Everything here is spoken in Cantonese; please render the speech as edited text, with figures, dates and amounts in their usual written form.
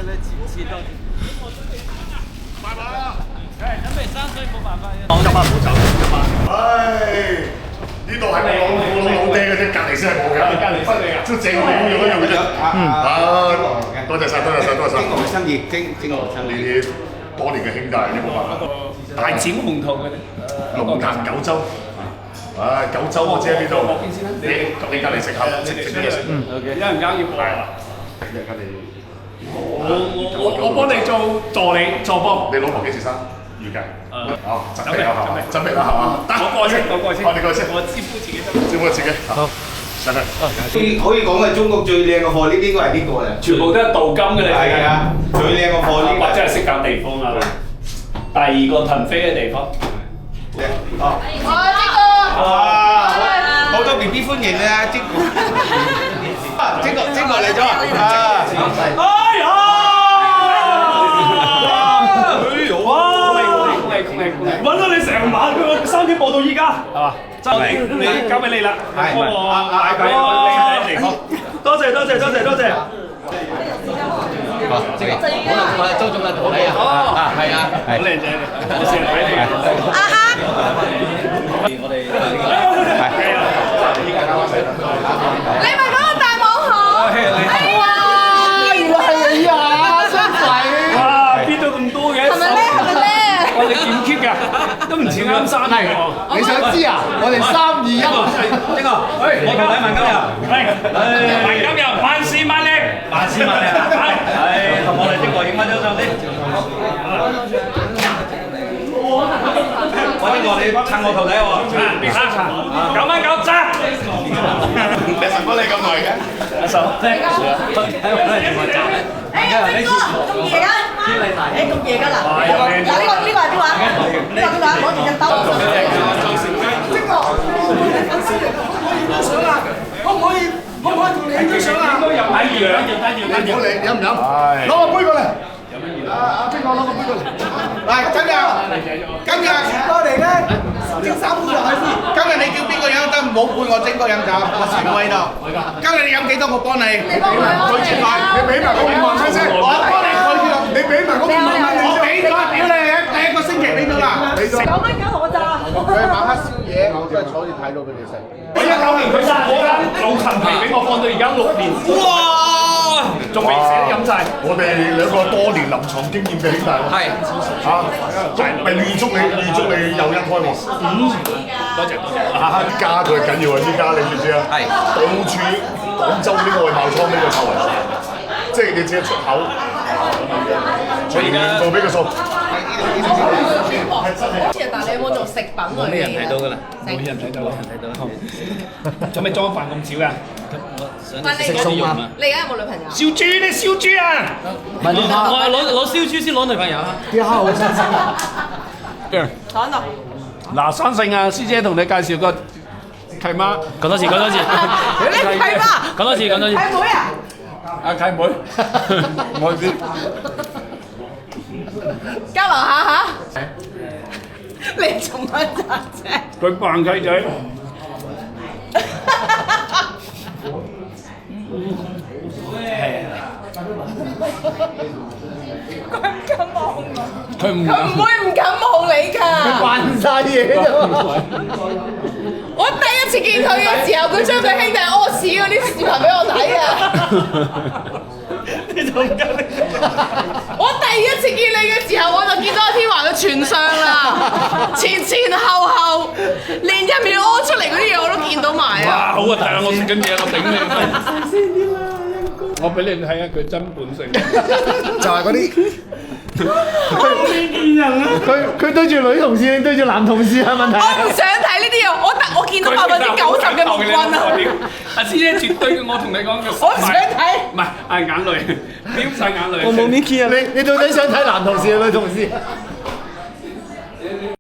切多啲。拜拜啦！誒，準備3歲冇辦法嘅。今晚唔好走，今晚。唉，呢度係我老爹嘅啫，隔離先係我嘅。隔離分你啊！都正我哋用一用嘅啫。多謝晒，多謝晒，多謝晒。經過生意，經過生意。呢啲多年嘅兄弟，你冇辦法。大展宏圖嘅。龍潭九州。唉，九州我知喺邊度。你隔離食下，食咩食？OK，一人交業係啦。你隔離。我幫你做助理助幫。你老婆幾時生？預計。好，準備啦係嘛？準備啦係嘛？得，我過先。你過先。我招呼自己。招呼自己。好。上去。可以講係中國最靚嘅貨，呢啲應該係呢個嚟。全部都係鍍金嘅嚟。係啊，最靚嘅貨呢個。真係識揀地方啊！第二個騰飛嘅地方。哦。哇！好多 BB 歡迎啊！晶哥嚟咗啊！哎呀！揾咗你成晚，佢3點播到依家，係嘛？真係你交俾你啦，幫我買俾我靚地方。多謝。好，這個我係周總嘅徒弟啊！係啊，好靚仔，我成日睇你。我哋你咪嗰個大網紅？哎呀，原來係你啊！真係。哇，邊度咁多嘅？係咪咧？我哋點 keep 㗎？都唔似啱3喎。你想知啊？我哋3、2、1。呢個，我同你問今日，問今日萬事萬靈，同我哋呢個影翻張相先。我呢個你撐我徒弟喎，別生9蚊9揸。你神幫你咁耐嘅？阿手，睇邊個咁夜啊？你咁夜㗎啦？嗱，呢個係邊個？呢個邊個？攞住隻兜。邊個？相啊？可唔可以同你影張相啊？你飲唔飲？攞個杯過嚟。邊個攞個杯過嚟？嚟，今日過嚟咧，整3杯落去先。今日你叫邊個飲得唔好配我整個飲酒，我前位度。今日你飲幾多我幫你。你幫佢啊！你俾埋嗰5萬蚊先。我幫你開票。你俾埋嗰5萬蚊先。我俾咗，屌你！第1個星期俾咗啦。9蚊9同我揸。佢晚黑宵夜，我真係坐住睇到佢哋食。我19年佢殺我啦，老陳皮俾我放到而家6年。哇！仲未寫飲晒。我哋兩個多年臨床經驗嘅兄弟喎。係。咪預祝你有一開喎。多謝。依家佢緊要啊！依家你知唔知啊？係。到處廣州啲外貿倉呢個臭雲，即係你只係出口，全年做俾個數。但係你有冇做食品類嘅？冇人睇到㗎啦，冇人睇到。做咩裝飯咁少㗎？食餸啊！你而家有冇女朋友？燒豬咧，燒豬啊！唔係我攞燒豬先攞女朋友啊！啲蝦好新鮮啊！坐喺度。嗱，生性啊，師姐同你介紹個契媽，講多次。你契媽？講多次。契妹啊？阿契妹，我知。交流下嚇。你做乜啫？佢扮契仔。佢唔會唔敢望你㗎。佢扮晒嘢啫嘛。我第一次見佢嘅時候，佢將佢兄弟屙屎嗰啲視頻俾我睇啊！你仲跟？我第一次見你嘅時候，我就見到阿天華嘅全相啦，前後，連入面屙出嚟嗰啲嘢我都見到埋啊！哇，好核突啊！我食緊嘢，我頂你！我俾你睇下佢真本性，就係嗰啲。你見人啊！佢對住女同事定對住男同事係問題？我唔想睇呢啲嘢，我見到90%嘅木棍啊！阿師姐絕對，我同你講嘅。我唔想睇。唔係，係眼淚，飆晒眼淚。我冇呢啲啊！你到底想睇男同事定女同事？